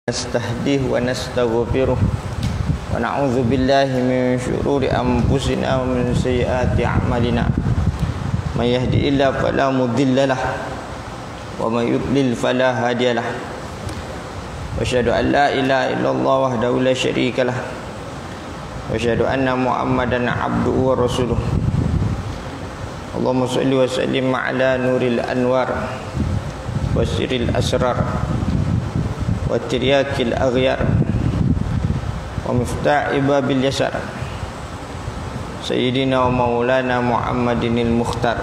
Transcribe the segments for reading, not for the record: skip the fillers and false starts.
نستهديه ونستغفره ونعوذ بالله من شرور أنفسنا ومن سيئات أعمالنا من يهدي الله فلا مضل له ومن يضلل فلا هادي له وأشهد أن لا إله إلا الله وحده لا شريك له وأشهد أن محمدا عبده ورسوله اللهم صل وسلم على نور الأنوار وسر الأسرار وترياك الأغيار ومفتاح باب اليسار سيدنا ومولانا محمد المختار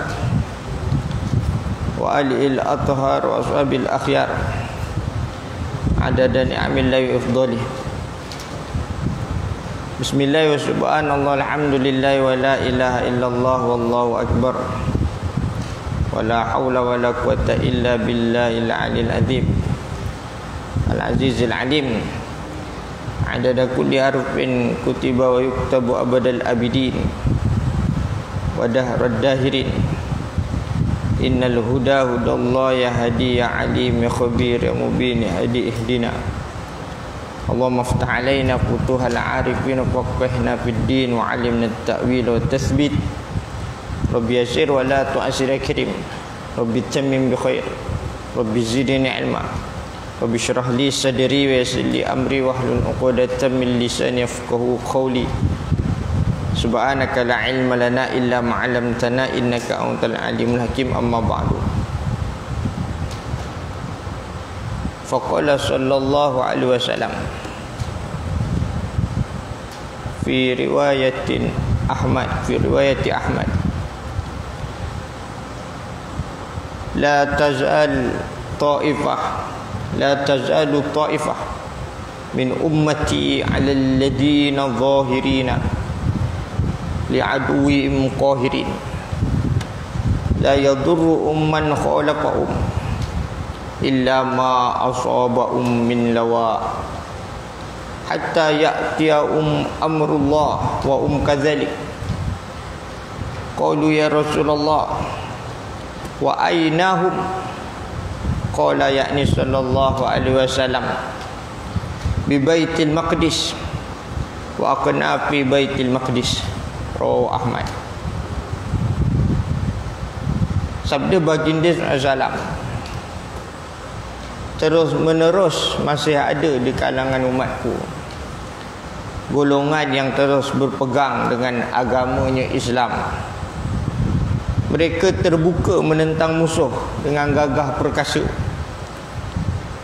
وآله الأطهار وأصحاب الأخيار عدد نعم الله وأفضاله بسم الله وسبحان الله الحمد لله ولا إله إلا الله والله أكبر ولا حول ولا قوة إلا بالله العلي العظيم العزيز العليم عدد كل حرف كتب ويكتب أبد الأبدين ودهر الداهرين إن الهدى هدى الله يهدي يا عليم يا خبير يا مبين هدي اهدنا اللهم افتح علينا فتوح العارفين وفقهنا في الدين وعلمنا التأويل والتثبيت ربي يسر ولا تعسر كريم ربي تمم بخير ربي زدني علما رب اشرح لي صدري ويسر لي امري واحلل عقدة من لساني يفقهوا قولي سبحانك لا علم لنا الا ما علمتنا انك انت العليم الحكيم اما بعد فقال صلى الله عليه وسلم في رواية أحمد لا تزال طائفة من أمتي على الذين ظاهرين لعدوهم قاهرين لا يضرهم من خالفهم إلا ما أصابهم من لواء حتى يأتيهم أمر الله وهم كذلك قالوا يا رسول الله وأينهم قال يعني صلى الله عليه وسلم ببيت المقدس وأقنا في بيت المقدس رواه Ahmad. Sabda baginda SAW terus menerus masih ada di kalangan umatku golongan yang terus berpegang dengan agamanya Islam. Mereka terbuka menentang musuh dengan gagah perkasa.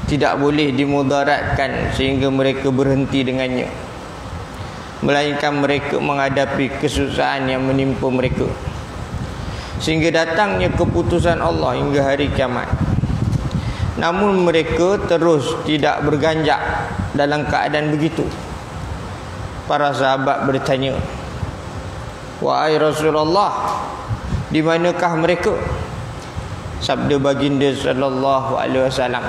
Tidak boleh dimudaratkan sehingga mereka berhenti dengannya, melainkan mereka menghadapi kesusahan yang menimpa mereka sehingga datangnya keputusan Allah hingga hari kiamat. Namun mereka terus tidak berganjak dalam keadaan begitu. Para sahabat bertanya, "Wahai Rasulullah, di manakah mereka?" Sabda baginda sallallahu alaihi wasallam,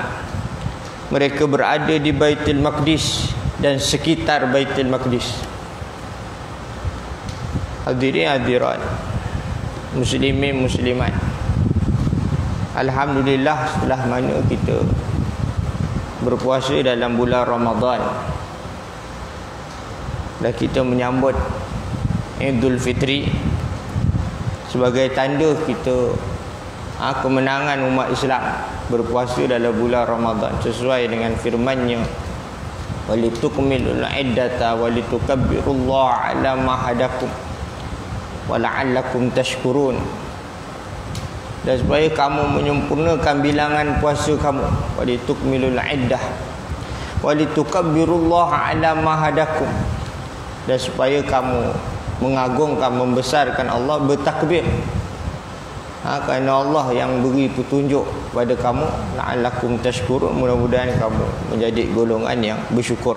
mereka berada di Baitul Maqdis dan sekitar Baitul Maqdis. Hadirin hadirat, muslimin muslimat, alhamdulillah setelah mana kita berpuasa dalam bulan Ramadan dan kita menyambut Idul Fitri sebagai tanda kita kemenangan umat Islam berpuasa dalam bulan Ramadan sesuai dengan firman-Nya, walitukmilul iddata walitukabbirullaha ala ma hadakum wa la'allakum tashkurun, dan supaya kamu menyempurnakan bilangan puasa kamu, walitukmilul iddah walitukabbirullaha ala ma hadakum, dan supaya kamu mengagungkan membesarkan Allah, bertakbir kerana Allah yang beri petunjuk pada kamu, la'allakum tashkurun, mudah-mudahan kamu menjadi golongan yang bersyukur.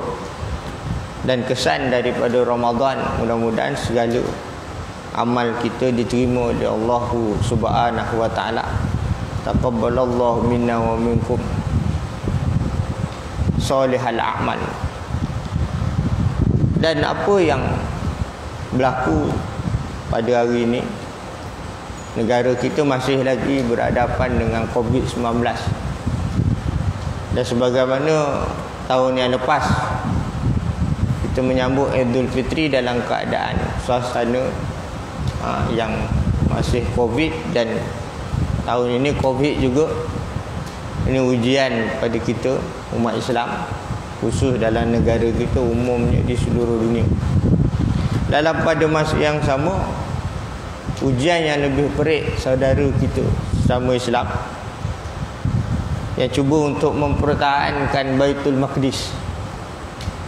Dan kesan daripada Ramadan, mudah-mudahan segala amal kita diterima oleh Allah Subhanahu wa taala. Taqabbalallahu minna wa minkum salihal a'mal. Dan apa yang berlaku pada hari ini, negara kita masih lagi berhadapan dengan COVID-19 dan sebagaimana tahun yang lepas kita menyambut Idul Fitri dalam keadaan suasana yang masih Covid, dan tahun ini Covid juga. Ini ujian pada kita umat Islam, khusus dalam negara kita, umumnya di seluruh dunia. Dalam pada masa yang sama, ujian yang lebih perik saudara kita sesama Islam yang cuba untuk mempertahankan Baitul Maqdis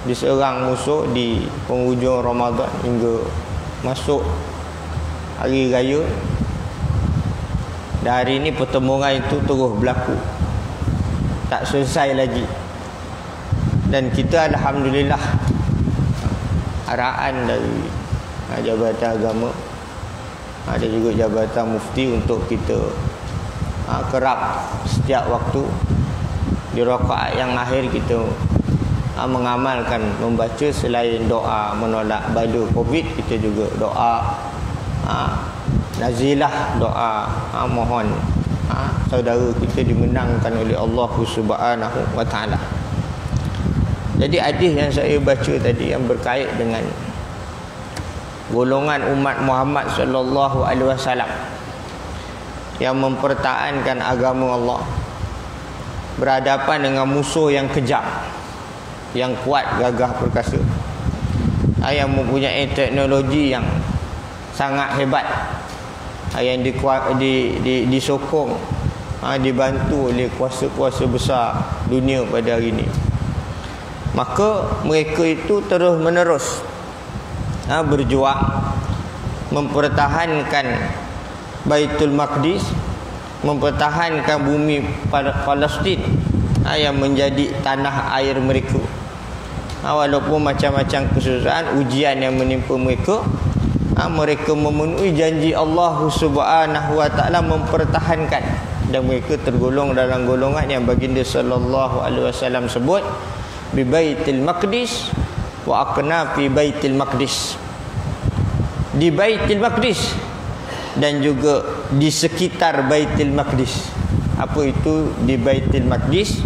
diserang musuh di penghujung Ramadan hingga masuk hari raya. Dan hari ini pertempuran itu terus berlaku, tak selesai lagi. Dan kita alhamdulillah arahan dari Jabatan Agama, ada juga Jabatan Mufti untuk kita kerap setiap waktu di rakaat yang akhir kita mengamalkan, membaca selain doa menolak bala Covid, kita juga doa nazilah, doa mohon saudara kita dimenangkan oleh Allah Subhanahu wa taala. Jadi hadis yang saya baca tadi yang berkait dengan golongan umat Muhammad sallallahu alaihi wasallam yang mempertahankan agama Allah berhadapan dengan musuh yang kejam, yang kuat, gagah perkasa, yang mempunyai teknologi yang sangat hebat, yang disokong, dibantu oleh kuasa-kuasa besar dunia pada hari ini. Maka mereka itu terus menerus berjuang mempertahankan Baitul Maqdis, mempertahankan bumi Palestin yang menjadi tanah air mereka. Walaupun macam-macam kesusahan, ujian yang menimpa mereka, mereka memenuhi janji Allah Subhanahu wa taala mempertahankan, dan mereka tergolong dalam golongan yang baginda sallallahu alaihi wasallam sebut bi Baitul Maqdis wa aqna fi Baitul Maqdis, di Baitul Maqdis dan juga di sekitar Baitul Maqdis. Apa itu di Baitul Maqdis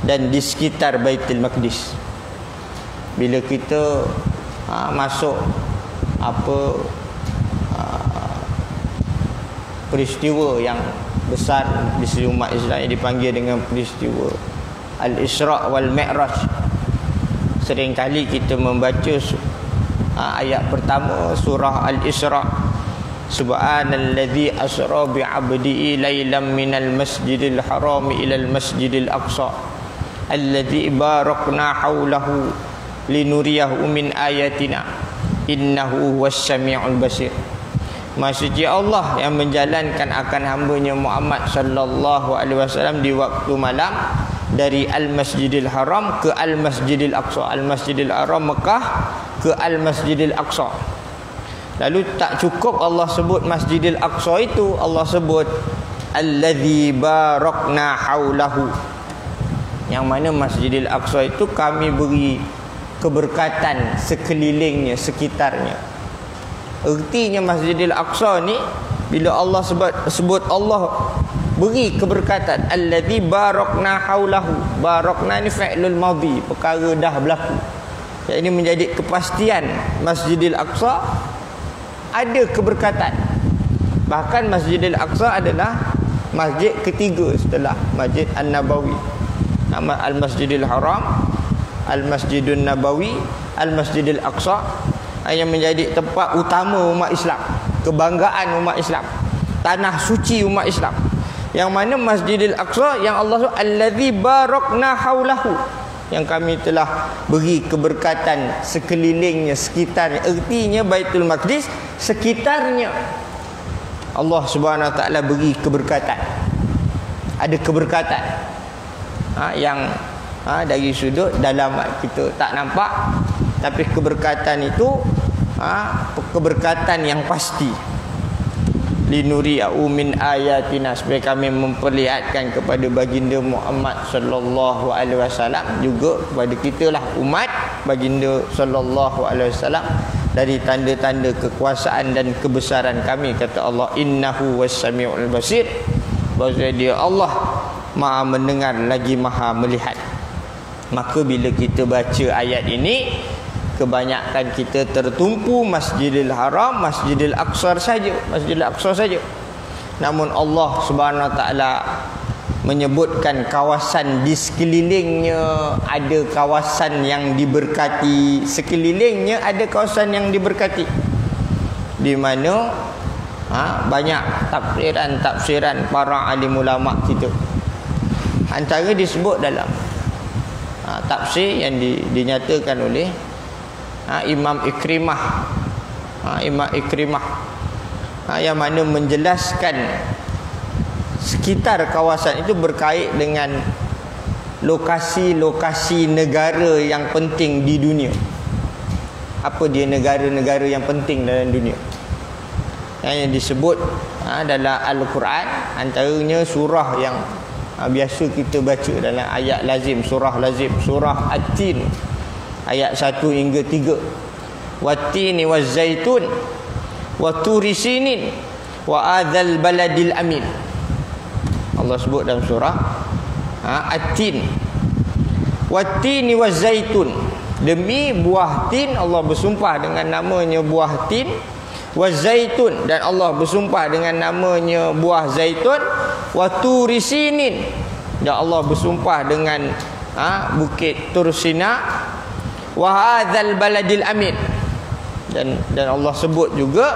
dan di sekitar Baitul Maqdis? Bila kita masuk peristiwa yang besar di sisi umat Islam yang dipanggil dengan peristiwa Al-Isra' wal Mi'raj, seringkali kita membaca ayat pertama surah Al-Isra', Subhanalladzi asra bi 'abdihi lailan minal masjidil haram ilal masjidil aqsa alladzi barakna haulahu linuriyahu min ayatina innahu huwas samiul basir. Maksudnya Allah yang menjalankan akan hamba-Nya Muhammad sallallahu alaihi wasallam di waktu malam dari Al-Masjidil Haram ke Al-Masjidil Aqsa, Al-Masjidil Haram Mekah ke Al-Masjidil Aqsa. Lalu tak cukup Allah sebut Masjidil Aqsa itu, Allah sebut Alladzi barakna haulahu, yang mana Masjidil Aqsa itu kami beri keberkatan sekelilingnya, sekitarnya. Artinya Masjidil Aqsa ni bila Allah sebut Allah beri keberkatan, allazi barakna haulahu, barakna ni fi'lul madhi, perkara dah berlaku. Ini menjadi kepastian Masjidil Aqsa ada keberkatan. Bahkan Masjidil Aqsa adalah masjid ketiga setelah Masjid An-Nabawi. Nama Al-Masjidil Haram, Al-Masjidun Nabawi, Al-Masjidil Aqsa, yang menjadi tempat utama umat Islam, kebanggaan umat Islam, tanah suci umat Islam. Yang mana Masjidil Aqsa yang Allah SWT allazi barakna haulahu, yang kami telah beri keberkatan sekelilingnya, sekitarnya. Artinya Baitul Maqdis sekitarnya Allah Subhanahu Wa Taala beri keberkatan. Ada keberkatan yang dari sudut dalaman kita tak nampak, tapi keberkatan itu keberkatan yang pasti. Linuri'u min ayatina, supaya kami memperlihatkan kepada baginda Muhammad sallallahu alaihi wasallam, juga kepada kitalah umat baginda sallallahu alaihi wasallam, dari tanda-tanda kekuasaan dan kebesaran kami. Kata Allah, innahu was-sami'ul basir, bahawa dia Allah Maha mendengar lagi Maha melihat. Maka bila kita baca ayat ini, kebanyakan kita tertumpu Masjidil Haram, Masjidil Aqsa saja, Masjidil Aqsa saja. Namun Allah Subhanahu Wa Taala menyebutkan kawasan di sekelilingnya, ada kawasan yang diberkati, sekelilingnya ada kawasan yang diberkati, di mana banyak tafsiran para alim ulama kita. Antara disebut dalam tafsir yang dinyatakan oleh Imam Ikrimah, yang mana menjelaskan sekitar kawasan itu berkait dengan lokasi-lokasi negara yang penting di dunia. Apa dia negara-negara yang penting dalam dunia yang disebut dalam Al-Quran? Antaranya surah yang biasa kita baca dalam ayat lazim, surah lazim, surah At-Tin ayat 1 hingga 3. Wat-tini waz-zaitun wa turi sinin wa adzal baladil amin. Allah sebut dalam surah At-Tin, wat-tini waz-zaitun, demi buah tin, Allah bersumpah dengan namanya buah tin. Waz-zaitun, dan Allah bersumpah dengan namanya buah zaitun. Wa turi sinin, dan Allah bersumpah dengan bukit Tursina. Wa hadzal baladil amin, dan Allah sebut juga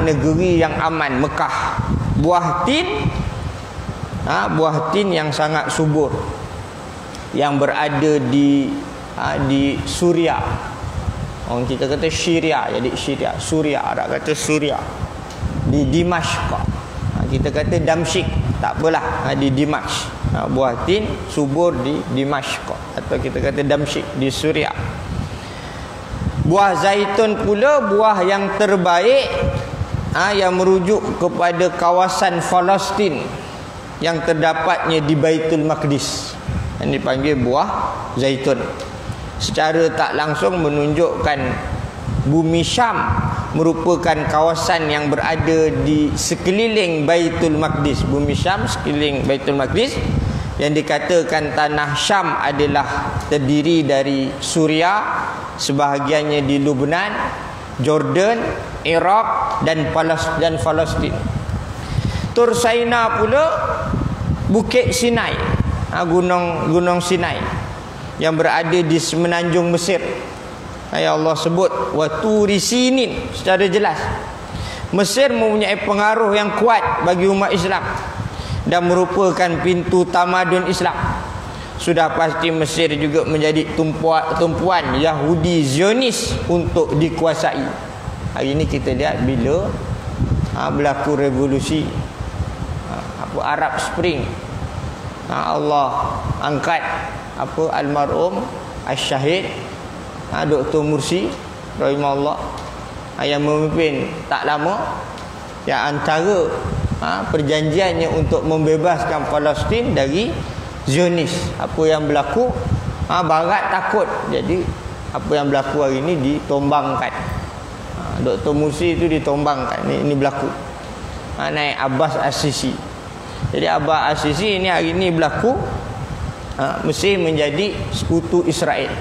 negeri yang aman, Mekah. Buah tin yang sangat subur, yang berada di Suria. Orang kita kata Syria, jadi Syria. Suria, Arab kata Suria. Di Dimashq. Kita kata Damsyik, tak apalah, di Dimashq. Buah tin subur di Dimashq, atau kita kata Damsyik di Suria. Buah zaitun pula buah yang terbaik, yang merujuk kepada kawasan Palestin yang terdapatnya di Baitul Maqdis, yang dipanggil buah zaitun. Secara tak langsung menunjukkan bumi Syam merupakan kawasan yang berada di sekeliling Baitul Maqdis. Bumi Syam sekeliling Baitul Maqdis, yang dikatakan tanah Syam adalah terdiri dari Suria, sebahagiannya di Lebanon, Jordan, Iraq dan Palestin. Tursaina pula Bukit Sinai, gunung Sinai yang berada di semenanjung Mesir. Allah sebut wa turi sinin secara jelas. Mesir mempunyai pengaruh yang kuat bagi umat Islam dan merupakan pintu tamadun Islam. Sudah pasti Mesir juga menjadi tumpuan Yahudi Zionis untuk dikuasai. Hari ini kita lihat bila berlaku revolusi Arab Spring, Allah angkat almarhum Al-Syahid Dr. Mursi rahimahullah, yang memimpin tak lama, yang antara perjanjiannya untuk membebaskan Palestin dari Zionis. Apa yang berlaku, Barat takut, jadi apa yang berlaku hari ini ditombangkan. Dr. Mursi itu ditombangkan. Ini berlaku. Naik Abbas As-Sisi. Jadi Abbas As-Sisi ini hari ini berlaku, Mesir menjadi sekutu Israel.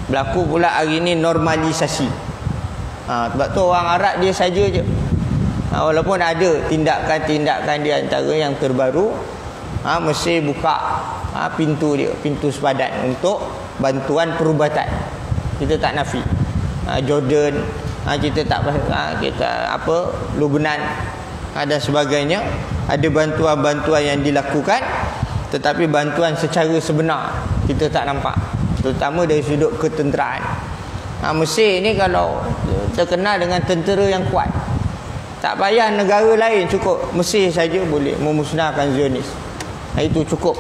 Berlaku pula hari ini normalisasi. Sebab tu orang Arab dia saja je. Walaupun ada tindakan-tindakan di antara yang terbaru, Mesir buka pintu dia, pintu sepadan untuk bantuan perubatan. Kita tak nafi. Jordan, kita tak Lebanon dan sebagainya, ada bantuan-bantuan yang dilakukan, tetapi bantuan secara sebenar kita tak nampak, terutama dari sudut ketenteraan. Mesir ni kalau terkenal dengan tentera yang kuat, tak payah negara lain, cukup Mesir saja boleh memusnahkan Zionis. Itu cukup.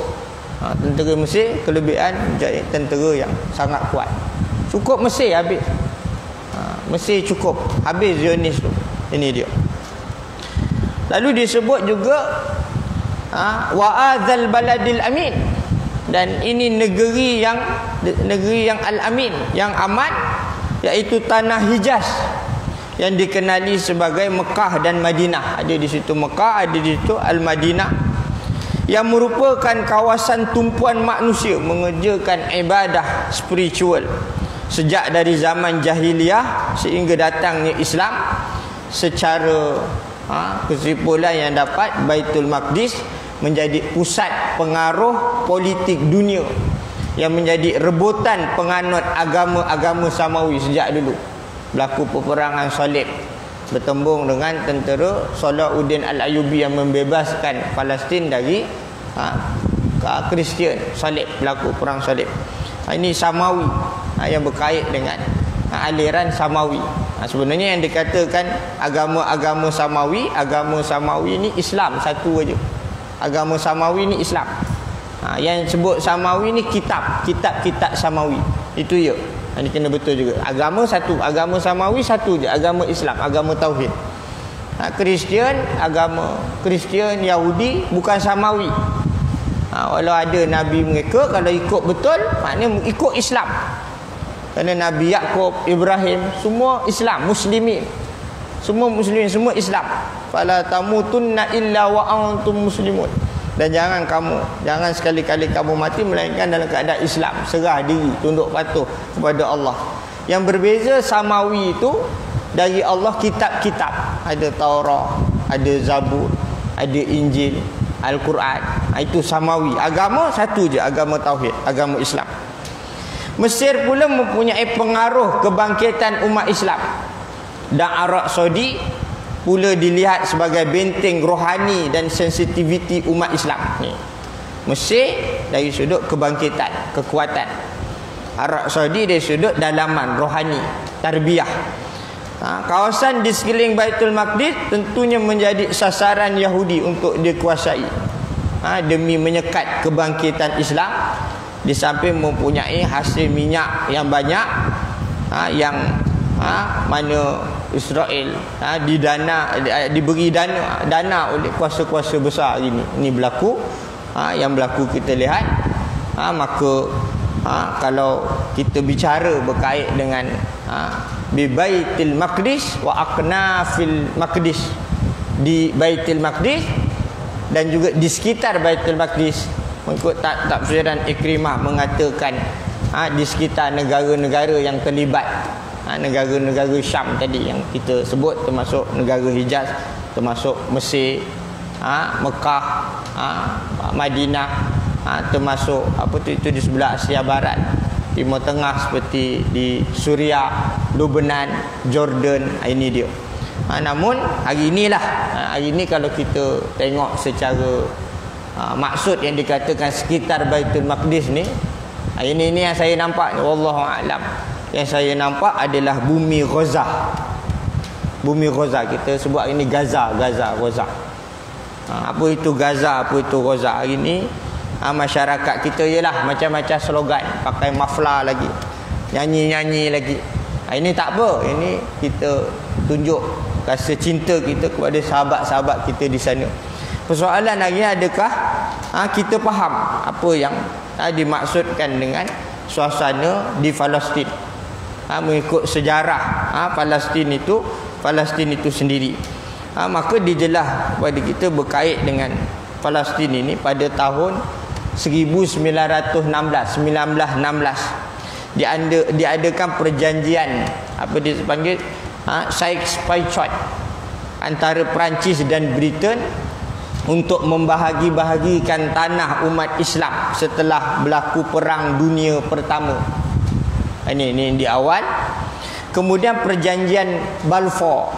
Tentera Mesir kelebihan menjadi tentera yang sangat kuat. Cukup Mesir habis. Mesir cukup habis Zionis tu. Ini dia. Lalu disebut juga wa adzal baladil amin, dan ini negeri yang al-amin, yang aman, iaitu tanah Hijaz yang dikenali sebagai Mekah dan Madinah. Ada di situ Mekah, ada di situ Al-Madinah. yang merupakan kawasan tumpuan manusia mengerjakan ibadah spiritual sejak dari zaman jahiliyah sehingga datangnya Islam. Secara kesimpulan yang dapat, Baitul Maqdis menjadi pusat pengaruh politik dunia yang menjadi rebutan penganut agama-agama samawi sejak dulu. Berlaku peperangan salib bertembung dengan tentera Salahuddin Al-Ayyubi yang membebaskan Palestin dari Kristian. Salib, berlaku perang salib. Ini Samawi yang berkait dengan aliran Samawi. Sebenarnya yang dikatakan agama agama Samawi ni Islam satu aja. Agama Samawi ni Islam. Yang sebut Samawi ni kitab-kitab Samawi. Itu ya. Ini kena betul juga. Agama satu, agama Samawi satu je, agama Islam, agama tauhid. Kristian, agama Kristian, Yahudi bukan Samawi. Walau ada Nabi mereka, kalau ikut betul, maknanya ikut Islam. Kerana Nabi Yaqub, Ibrahim, semua Islam, muslimin. Semua muslimin, semua Islam. Fala tamutunna illa wa antum muslimun. Dan jangan sekali-kali kamu mati melainkan dalam keadaan Islam, serah diri, tunduk patuh kepada Allah. Yang berbeza Samawi itu dari Allah kitab-kitab. Ada Taurat, ada Zabur, ada Injil, Al-Quran. Itu Samawi. Agama satu je, agama tauhid, agama Islam. Mesir pula mempunyai pengaruh kebangkitan umat Islam. Dan Arab Saudi pula dilihat sebagai benteng rohani dan sensitiviti umat Islam. Mesir dari sudut kebangkitan, kekuatan. Arab Saudi dari sudut dalaman, rohani, tarbiyah. Kawasan di sekeliling Baitul Maqdis tentunya menjadi sasaran Yahudi untuk dikuasai. Demi menyekat kebangkitan Islam. Di samping mempunyai hasil minyak yang banyak, yang mana Israel diberi dana oleh kuasa-kuasa besar ini berlaku. Yang berlaku kita lihat. Maka kalau kita bicara berkait dengan bi Baitul Maqdis wa aqnafil Maqdis, di Baitul Maqdis dan juga di sekitar Baitul Maqdis, mengikut tafsiran Ikrimah mengatakan di sekitar negara-negara yang terlibat, negara-negara Syam tadi yang kita sebut, termasuk negara Hijaz, termasuk Mesir, Mekah, Madinah, termasuk itu di sebelah Asia Barat, Timur Tengah seperti di Suria, Lebanon, Jordan. Ini dia. Namun hari ini kalau kita tengok secara maksud yang dikatakan sekitar Baitul Maqdis ni, ini yang saya nampak, wallahu a'lam. Yang saya nampak adalah bumi Gaza. Bumi Gaza, kita sebut ini Gaza. Apa itu Gaza, apa itu Gaza? Hari ini masyarakat kita ialah macam-macam slogan, pakai maflar lagi, nyanyi-nyanyi lagi. Ini tak apa, ini kita tunjuk rasa cinta kita kepada sahabat-sahabat kita di sana. Persoalan lagi, adakah kita faham apa yang dimaksudkan dengan suasana di Palestin, mengikut sejarah Palestin itu sendiri. Maka dijelas kepada kita berkait dengan Palestin ini pada tahun 1916 diadakan perjanjian apa dipanggil Sykes-Picot antara Perancis dan Britain untuk membahagi-bahagikan tanah umat Islam setelah berlaku Perang Dunia Pertama. Ini di awal. Kemudian perjanjian Balfour.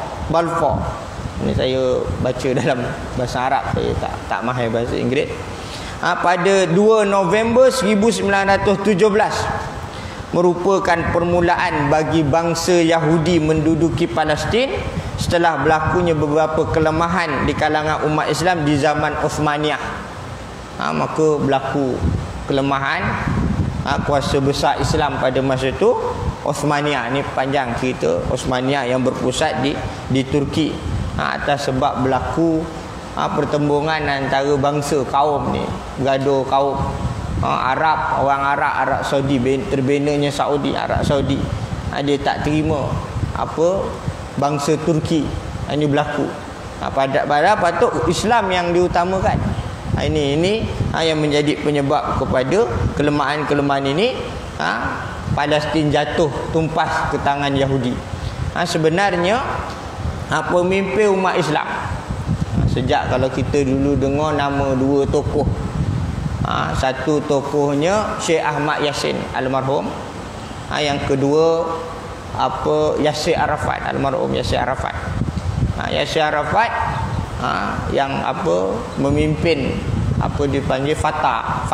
Ini saya baca dalam bahasa Arab, saya tak mahir bahasa Inggeris. Pada 2 November 1917 merupakan permulaan bagi bangsa Yahudi menduduki Palestin setelah berlakunya beberapa kelemahan di kalangan umat Islam di zaman Uthmaniyah. Maka berlaku kelemahan kuasa besar Islam pada masa itu, Uthmaniyah. Ini panjang cerita Uthmaniyah yang berpusat di Turki, atas sebab berlaku pertembungan antara bangsa kaum ni, gaduh kaum Arab, Arab Saudi, terbenanya Arab Saudi. Dia tak terima apa bangsa Turki. Ini berlaku. Padahal patut Islam yang diutamakan. Ini yang menjadi penyebab kepada kelemahan-kelemahan ini. Palestin jatuh tumpas ke tangan Yahudi. Sebenarnya pemimpin umat Islam, sejak kalau kita dulu dengar nama dua tokoh, satu tokohnya Syekh Ahmad Yassin almarhum, yang kedua Yasir Arafat almarhum Yasir Arafat. Yasir Arafat yang memimpin dipanggil Fatah.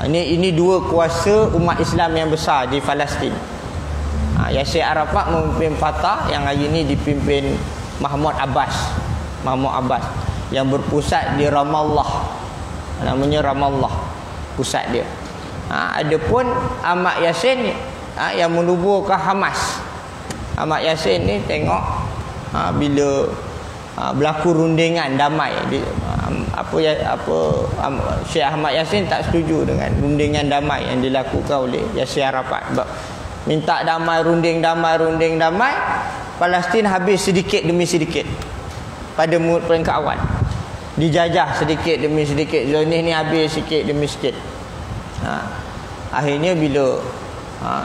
Ini dua kuasa umat Islam yang besar di Palestin. Yasir Arafat memimpin Fatah yang hari ini dipimpin Mahmud Abbas yang berpusat di Ramallah. Namanya Ramallah pusat dia. Adapun Ahmad Yassin yang menubuhkan Hamas. Ahmad Yassin ni tengok bila berlaku rundingan damai Syekh Ahmad Yassin tak setuju dengan rundingan damai yang dilakukan oleh Yasir Arafat. Minta damai, runding damai, Palestin habis sedikit demi sedikit pada peringkat awal. Dijajah sedikit demi sedikit, Zionis ni habis sikit demi sikit. Akhirnya bila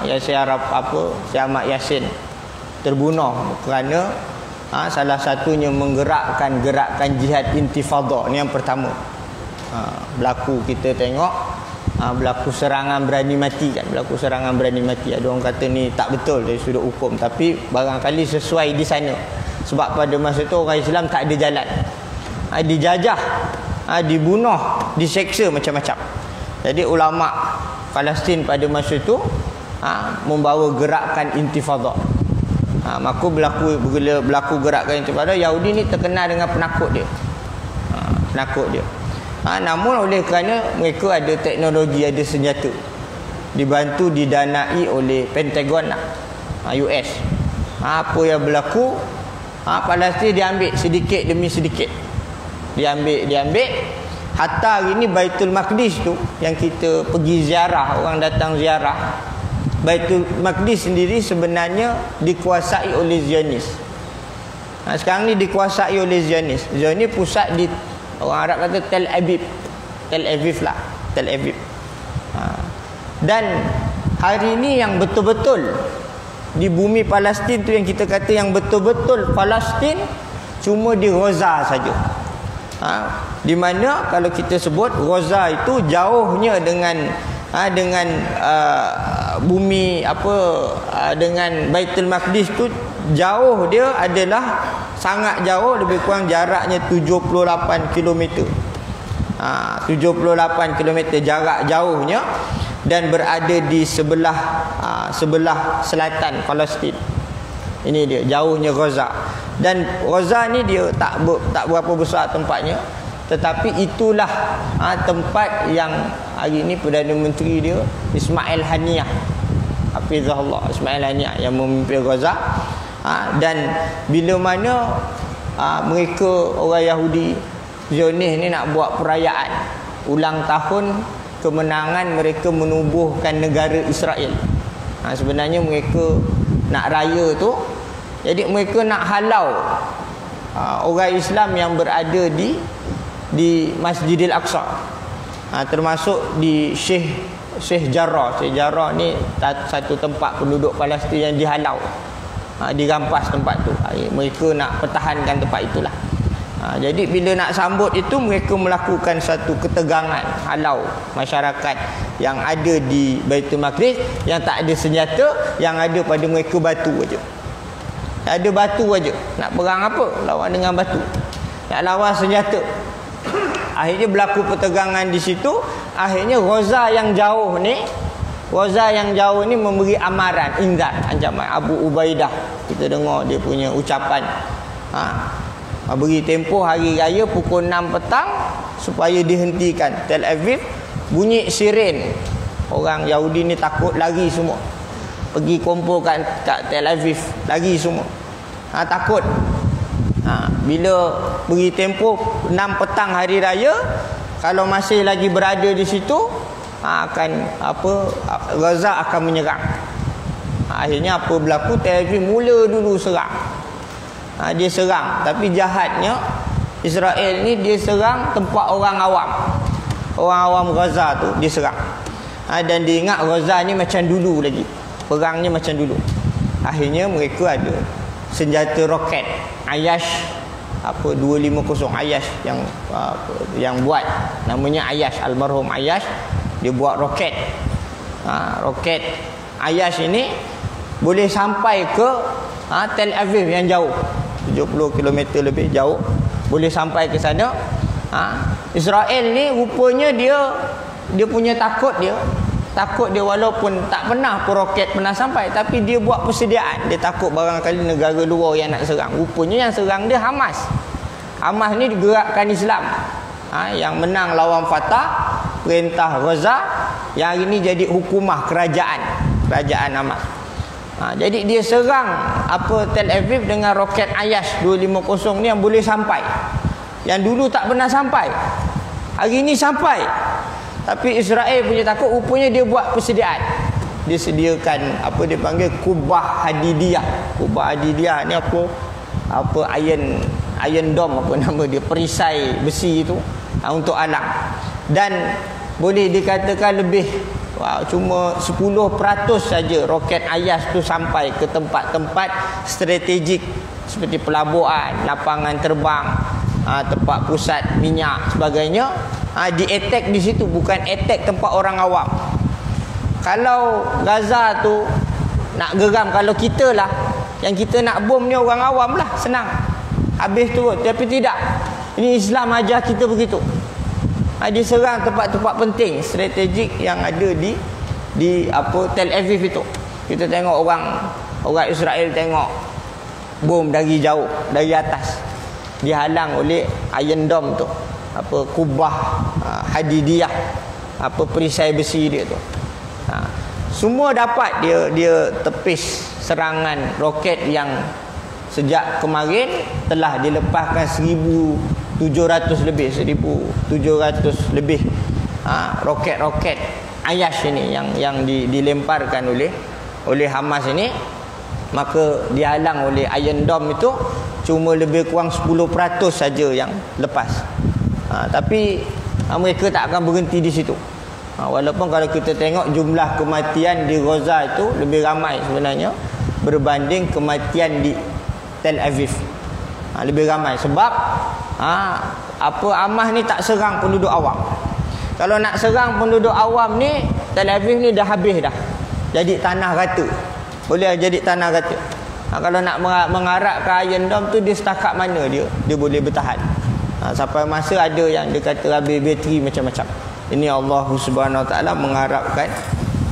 Yasir Arafat Syekh Ahmad Yassin terbunuh kerana salah satunya menggerakkan gerakan jihad intifada. Ni yang pertama. Berlaku, kita tengok berlaku serangan berani mati kan. Berlaku serangan berani mati. Ada orang kata ni tak betul dari sudut hukum, tapi barangkali sesuai di sana. Sebab pada masa tu orang Islam tak ada jalan. Dijajah, dibunuh, diseksa macam-macam. Jadi ulama Palestin pada masa tu membawa gerakan intifada. Maka berlaku gerakan intifada. Yahudi ni terkenal dengan penakut dia. Namun oleh kerana mereka ada teknologi, ada senjata, dibantu didanai oleh Pentagon US. Apa yang berlaku, Palestin diambil sedikit demi sedikit. Diambil. Hatta hari ni Baitul Maqdis tu yang kita pergi ziarah, orang datang ziarah, Baitul Maqdis sendiri sebenarnya dikuasai oleh Zionis. Sekarang ni dikuasai oleh Zionis. Zionis pusat di, orang Arab kata Tel Aviv. Dan hari ini yang betul-betul di bumi Palestin tu, yang kita kata yang betul-betul Palestin, cuma di Gaza saja. Di mana kalau kita sebut Gaza itu jauhnya dengan bumi dengan Baitul Maqdis tu, jauh dia adalah sangat jauh, lebih kurang jaraknya 78 km. 78 km jarak jauhnya, dan berada di sebelah selatan Palestin. Ini dia jauhnya Gaza. Dan Gaza ni dia tak berapa besar tempatnya, tetapi itulah tempat yang hari ini Perdana Menteri dia Ismail Haniyah, hafizahullah, Ismail Haniyah yang memimpin Gaza. Dan bila mana mereka orang Yahudi Zionis ni nak buat perayaan ulang tahun kemenangan mereka menubuhkan negara Israel. Sebenarnya mereka nak raya tu, jadi mereka nak halau orang Islam yang berada di Masjidil Aqsa, termasuk di Sheikh Jarrah. Sheikh Jarrah ni satu tempat penduduk Palestin yang dihalau, dirampas tempat tu. Mereka nak pertahankan tempat itulah. Jadi bila nak sambut itu, mereka melakukan satu ketegangan, halau masyarakat yang ada di Baitul Maqdis, yang tak ada senjata, yang ada pada mereka batu aja. Ada batu aja. Nak perang apa? Lawan dengan batu. Nak lawan senjata. Akhirnya berlaku pertegangan di situ. Akhirnya Gaza yang jauh ni memberi amaran, inzar, ancaman. Abu Ubaidah, kita dengar dia punya ucapan. Beri tempoh hari raya pukul 6 petang supaya dihentikan. Tel Aviv bunyi siren. Orang Yahudi ni takut, lari semua. Pergi kumpul kat Tel Aviv, lari semua. Takut. Bila beri tempoh 6 petang hari raya, kalau masih lagi berada di situ, Gaza akan menyerang. Akhirnya apa berlaku? Tel Aviv mula dulu serang. Dia serang, tapi jahatnya Israel ni dia serang tempat orang awam. Orang awam Gaza tu dia serang. Dan dia ingat Gaza ni macam dulu lagi. Perangnya macam dulu. Akhirnya mereka ada senjata roket Ayash 250 Ayash yang buat, namanya Ayash, almarhum Ayash, dia buat roket. Roket Ayash ini boleh sampai ke Tel Aviv yang jauh, 70 km lebih jauh, boleh sampai ke sana. Israel ni rupanya dia punya takut dia walaupun tak pernah pun roket pernah sampai, tapi dia buat persediaan. Dia takut barangkali negara luar yang nak serang. Rupanya yang serang dia Hamas. Hamas ni digerakkan Islam, yang menang lawan Fatah, perintah Gaza, yang hari ni jadi hukumah kerajaan Hamas. Jadi dia serang Tel Aviv dengan roket Ayash 250 ni yang boleh sampai, yang dulu tak pernah sampai, hari ni sampai. Tapi Israel punya takut, rupanya dia buat persediaan. Dia sediakan dia panggil kubah hadidiyah. Kubah hadidiyah ni iron dome, nama dia, perisai besi itu untuk alang. Dan boleh dikatakan lebih cuma 10% saja roket Ayash tu sampai ke tempat-tempat strategik seperti pelabuhan, lapangan terbang, tempat pusat minyak sebagainya. Di attack di situ, bukan attack tempat orang awam. Kalau Gaza tu nak geram, kalau kita lah yang kita nak bom ni orang awam lah, senang habis turun. Tapi tidak, ini Islam ajar kita begitu. Dia serang tempat-tempat penting strategik yang ada di Tel Aviv itu. Kita tengok orang Israel tengok bom dari jauh, dari atas, dihalang oleh Iron Dome tu, kubah hadidiyah, perisai besi dia tu. Semua dapat dia tepis serangan roket yang sejak kemarin telah dilepaskan 1,700 lebih roket-roket Ayash ini yang dilemparkan oleh Hamas ini. Maka dihalang oleh Iron Dome itu cuma lebih kurang 10% saja yang lepas. Tapi mereka tak akan berhenti di situ. Walaupun kalau kita tengok jumlah kematian di Gaza itu lebih ramai sebenarnya berbanding kematian di Tel Aviv. Lebih ramai sebab Hamas ni tak serang penduduk awam. Kalau nak serang penduduk awam ni, Tel Aviv ni dah habis dah. Jadi tanah rata. Boleh jadi tanah rata. Kalau nak mengarah ke Iron Dome tu, dia setakat mana dia boleh bertahan. Sampai masa ada yang dia kata habis bateri macam-macam. Ini Allah Subhanahu Wa Taala mengharapkan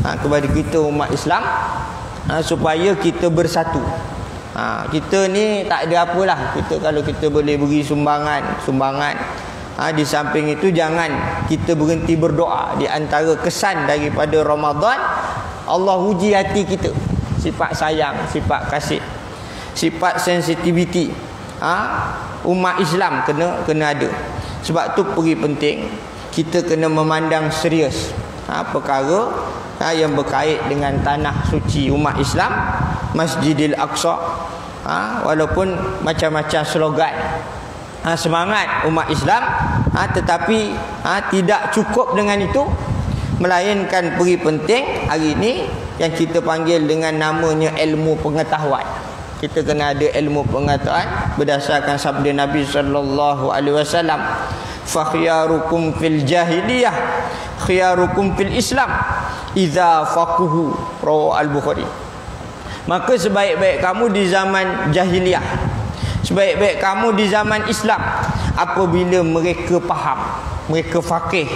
kepada kita umat Islam supaya kita bersatu. Kita ni tak ada apalah. Kalau kita boleh beri sumbangan. Di samping itu jangan kita berhenti berdoa. Di antara kesan daripada Ramadan, Allah uji hati kita. Sifat sayang, sifat kasih, sifat sensitivity. Umat Islam kena ada. Sebab tu pergi penting kita kena memandang serius perkara yang berkait dengan tanah suci umat Islam, Masjidil Aqsa. Walaupun macam-macam slogan semangat umat Islam, tetapi tidak cukup dengan itu, melainkan pergi penting hari ini yang kita panggil dengan namanya ilmu pengetahuan. Kita kena ada ilmu pengetahuan berdasarkan sabda Nabi sallallahu alaihi wasallam, fa khiyarukum fil jahiliyah khiyarukum fil Islam idza faquhu, rawahu al-Bukhari. Maka sebaik-baik kamu di zaman jahiliyah, sebaik-baik kamu di zaman Islam apabila mereka faham, mereka faqih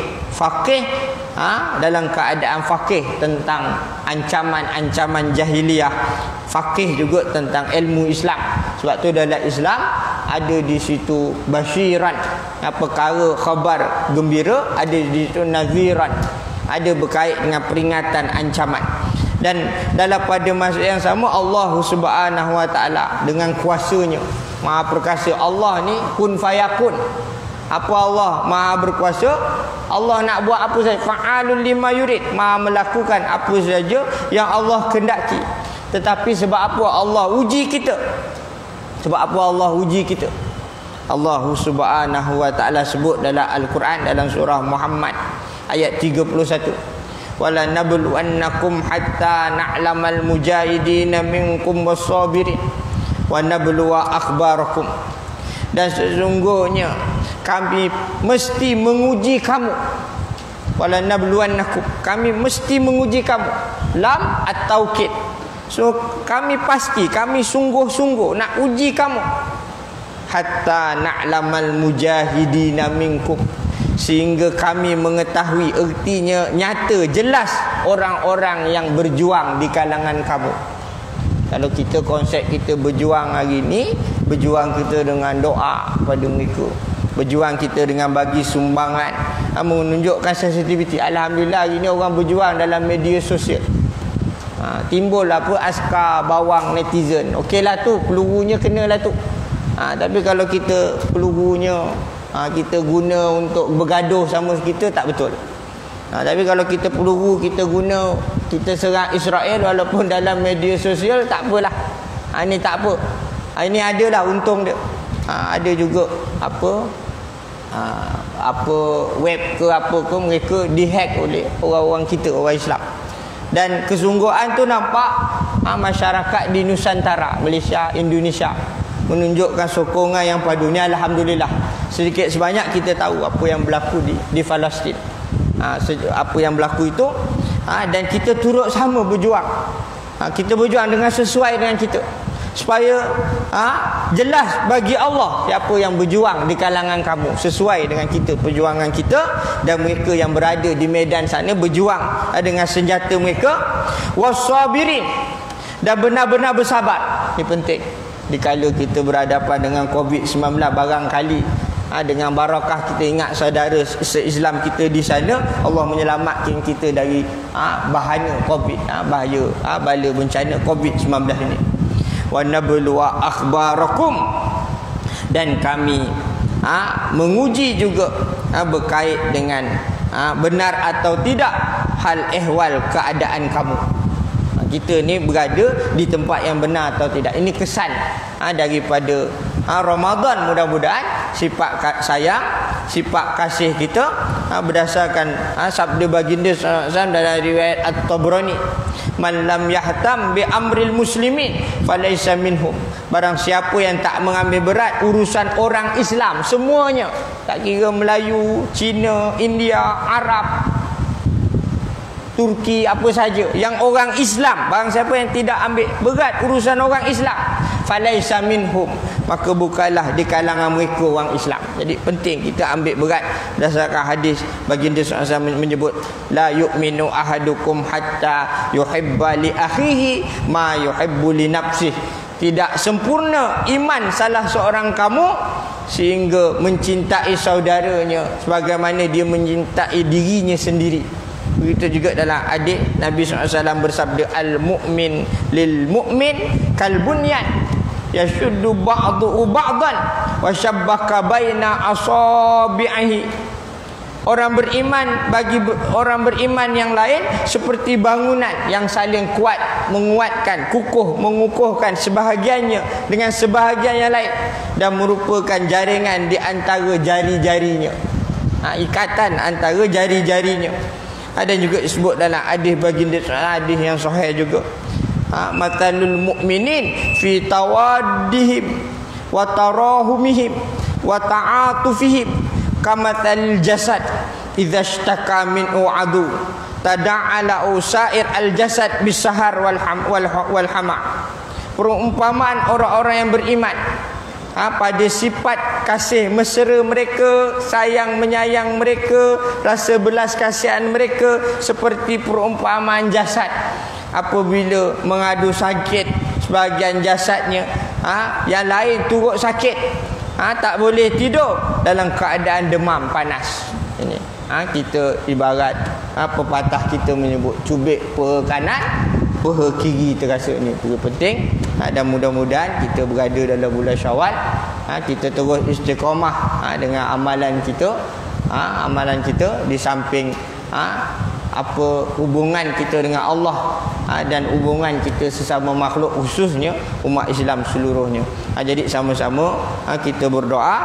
dalam keadaan faqih tentang ancaman-ancaman jahiliyah, faqih juga tentang ilmu Islam. Sebab tu dalam Islam ada di situ basyiran, perkara khabar gembira, ada di situ naziran, ada berkait dengan peringatan ancaman. Dan dalam pada masa yang sama Allah Subhanahu Wa Taala dengan kuasanya Maha Perkasa. Allah ni kun fayakun. Apa Allah Maha berkuasa? Allah nak buat apa saja, fa'alul lima yurid, Maha melakukan apa saja yang Allah kehendaki. Tetapi sebab apa Allah uji kita? Sebab apa Allah uji kita? Allah Subhanahu wa taala sebut dalam Al-Quran dalam surah Muhammad ayat 31, wala nabluwannakum hatta na'lamal mujahidina minkum was-sabirin wa nabluwa akhbarakum. Dan sesungguhnya kami mesti menguji kamu. Wala nabluwannakum, kami mesti menguji kamu. Lam at-taukid. So kami pasti, kami sungguh-sungguh nak uji kamu. Hatta na'lamal mujahidina minkum, sehingga kami mengetahui ertinya nyata jelas orang-orang yang berjuang di kalangan kamu. Kalau kita konsep kita berjuang hari ni, berjuang kita dengan doa pada mereka, berjuang kita dengan bagi sumbangan, menunjukkan sensitiviti. Alhamdulillah hari ni orang berjuang dalam media sosial. Timbul apa askar bawang netizen. Okeylah tu, pelurunya kenalah tu. Tapi kalau kita pelurunya kita guna untuk bergaduh sama kita, tak betul. Tapi kalau kita peluru kita guna, kita serang Israel walaupun dalam media sosial, tak apalah. Ini tak apa. Ini adalah untung dia. Ada juga apa web ke apa ke, mereka dihack oleh orang-orang kita, orang Islam. Dan kesungguhan tu nampak masyarakat di Nusantara, Malaysia, Indonesia menunjukkan sokongan yang padu ni. Alhamdulillah, sedikit sebanyak kita tahu apa yang berlaku di Palestin, apa yang berlaku itu, dan kita turut sama berjuang. Kita berjuang dengan sesuai dengan kita, supaya jelas bagi Allah siapa yang berjuang di kalangan kamu, sesuai dengan kita, perjuangan kita. Dan mereka yang berada di medan sana berjuang dengan senjata mereka. Wassabirin, dan benar-benar bersabar. Ini penting. Dikala kita berhadapan dengan COVID-19, barangkali dengan barakah kita ingat saudara se-Islam kita di sana, Allah menyelamatkan kita dari bahaya COVID, bahaya bala bencana COVID-19 ini. Wa nabluwa akhbarakum, dan kami menguji juga berkait dengan benar atau tidak hal ehwal keadaan kamu. Kita ni berada di tempat yang benar atau tidak. Ini kesan daripada Ramadan. Mudah-mudahan sifat sayang, sifat kasih kita berdasarkan sabda baginda SAW dalam riwayat At-Tabrani, man lam yahtam bi amril muslimin falaysa minhum. Barang siapa yang tak mengambil berat urusan orang Islam semuanya, tak kira Melayu, Cina, India, Arab, Turki, apa saja, yang orang Islam, barang siapa yang tidak ambil berat urusan orang Islam, falaisa minhum, maka bukanlah di kalangan mereka orang Islam. Jadi penting kita ambil berat. Berdasarkan hadis baginda SAW menyebut, la yu'minu ahadukum hatta yuhibba li akhihi ma yuhibbu li nafsihi. Tidak sempurna iman salah seorang kamu sehingga mencintai saudaranya sebagaimana dia mencintai dirinya sendiri. Begitu juga dalam hadis Nabi SAW bersabda, al-mu'min lil mu'min kal bunyan yashuddu ba'duhu ba'dan wa syabbaka baina asabi'ihi. Orang beriman bagi orang beriman yang lain seperti bangunan yang saling kuat, menguatkan, kukuh, mengukuhkan sebahagiannya dengan sebahagian yang lain, dan merupakan jaringan di antara jari-jarinya. Ikatan antara jari-jarinya. Dan juga disebut dalam hadis baginda, hadis yang sahih juga, matalul mu'minin fi tawaddihim wa tarahumihim wa ta'atufihim kamatal jasad idza ishtaka minhu adu tada'ala usair al jasad bisahar wal hama. Perumpamaan orang-orang yang beriman pada sifat kasih mesra mereka, sayang menyayang mereka, rasa belas kasihan mereka seperti perumpamaan jasad apabila mengadu sakit sebahagian jasadnya, yang lain turut sakit, tak boleh tidur dalam keadaan demam panas. Ini kita ibarat pepatah kita menyebut cubit peha kanan, peha kiri terasa. Ni itu penting. Dan mudah-mudahan kita berada dalam bulan Syawal, kita terus istiqamah dengan amalan kita, di samping apa hubungan kita dengan Allah dan hubungan kita sesama makhluk, khususnya umat Islam seluruhnya. Jadi sama-sama kita berdoa,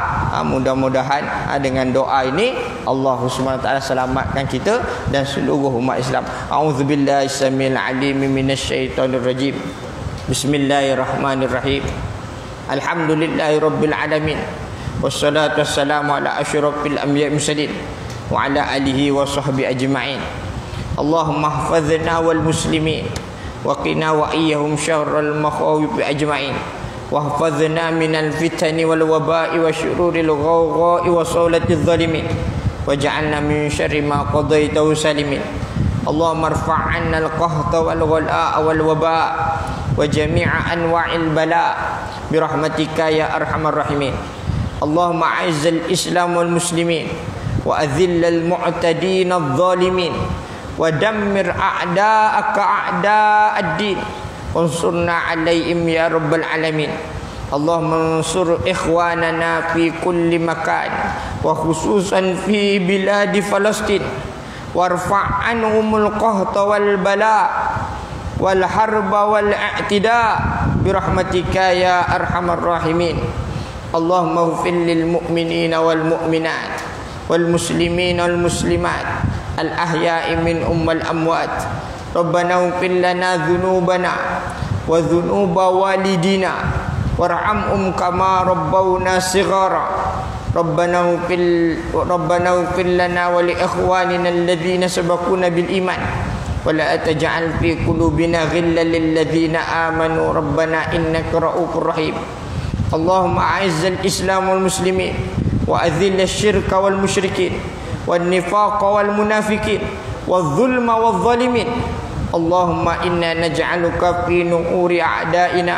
mudah-mudahan dengan doa ini Allah Subhanahu wa taala selamatkan kita dan seluruh umat Islam. A'udzubillahi samil alim minasyaitonir rajim. Bismillahirrahmanirrahim. Alhamdulillahirabbil alamin. Wassalatu wassalamu ala asyrafil anbiya'i mursalin wa ala alihi wa sahbihi ajma'in. Allahumma hafazna wal muslimin wa qina wa iyyahum syarral makhawif ajma'in wa hafazna minal fitani wal waba'i wa syururil ghawgha'i wa sawlatiz zalimin waj'alna min syarri ma qadaita salimin. Allahumma irfa' 'anna al-qahta wal ghala'a wal waba' wa jami'a anwa'il bala' bi rahmatika ya arhamar rahimin. Allahumma a'izzal islam wal muslimin wa adhillal mu'tadin adh-dhalimin wa dammir a'da'aka a'da'ad-din wansurna 'alaihim ya rabbal alamin. Allahumma ansur ikhwanana fi kulli makan wa khususan fi biladi Palestin warfa' anhumul qahta wal bala' wal harba wal i'tida' bi rahmatika ya arhamar rahimin. Allahumma ighfir lil mu'minina wal mu'minat wal muslimina wal muslimat al ahya'i minhum wal amwat. Rabbana ighfir lana dhunubana wa dhunuba walidina warhamhum kama rabbawna shighara. Rabbana ighfir lana wa li ikhwanina alladhina sabaquna bil iman wa la taj'al fi qulubina ghillan lil ladzina amanu rabbana innaka ra'ufur rahim. Allahumma a'izzal islam wal muslimin wa adhill asy-syirka wal musyrikin wan nifaqa wal munafiqin wadh dhulma wadh dhalimin. Allahumma inna naj'aluka fi nuhuri a'da'ina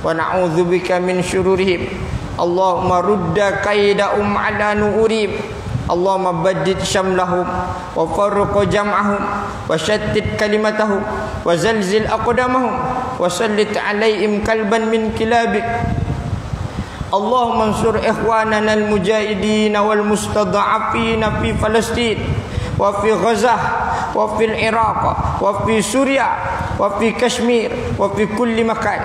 wa na'udzubika min syururihim. Allahumma rudda kaidahum ala nuhurihim. Allahumma baddid syamlahum wa farriq jam'ahum wa shattit kalimatahum wa zalzil aqdamahum wa sallit 'alaihim kalban min kilabik. Allahumma ansur ikhwanana al-mujahidin wal mustada'afin fi Palestin wa fi Ghazah wa fi Iraq wa fi Suriah wa fi Kashmir wa fi kulli makan.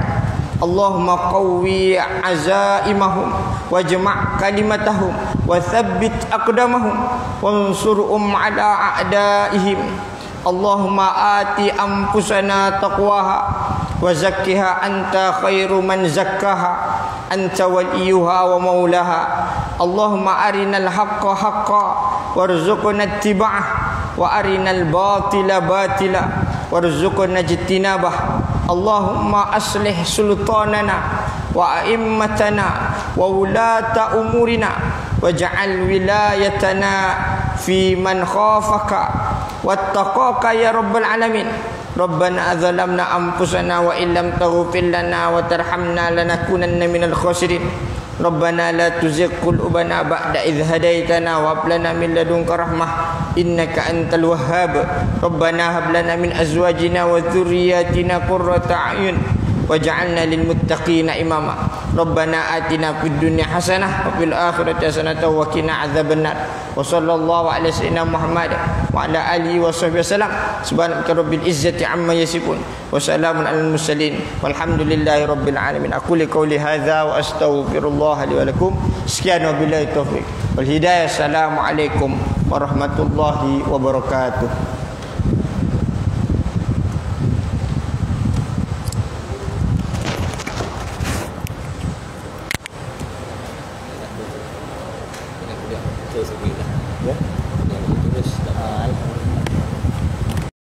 Allahumma qawwi azaimahum wajma' kalimatahum wa thabbit aqdamahum wansurhum ala a'daihim. Allahumma ati anfusana taqwaha wa zakkiha anta khairu man zakkaha anta waliyuha wa maulaha. Allahumma arinal haqqa haqqa warzuqna ittiba'ah wa arinal batila batila warzuqna ijtinabah. Allahumma aslih sultanana wa a'immatana wa ulata umurina waj'al wilayatana fi man khafaka wattaqaka ya rabbal alamin. Rabbana zalamna anfusana wa illam taghfir lana wa tarhamna lanakunanna minal khasirin. Rabbana la tuzigh qulubana ba'da idh hadaitana wa hab lana min ladunka rahmah innaka antal wahhab. Rabbana hab lana min azwajina wa dhurriyyatina qurrata a'yun waj'alna lil muttaqina imama. Rabbana atina fid dunya hasanah wa fil akhirati hasanah wa qina adzabannar. Wa sallallahu ala sayyidina Muhammad wa ala alihi wa sahbihi wasallam. Subhanaka rabbil izzati amma yasifun wa salamun alal mursalin walhamdulillahi rabbil alamin. Aku qouli hadza wa astaghfirullah li wa lakum. Sekian wabillahi taufik wal hidayah. Assalamualaikum warahmatullahi wabarakatuh.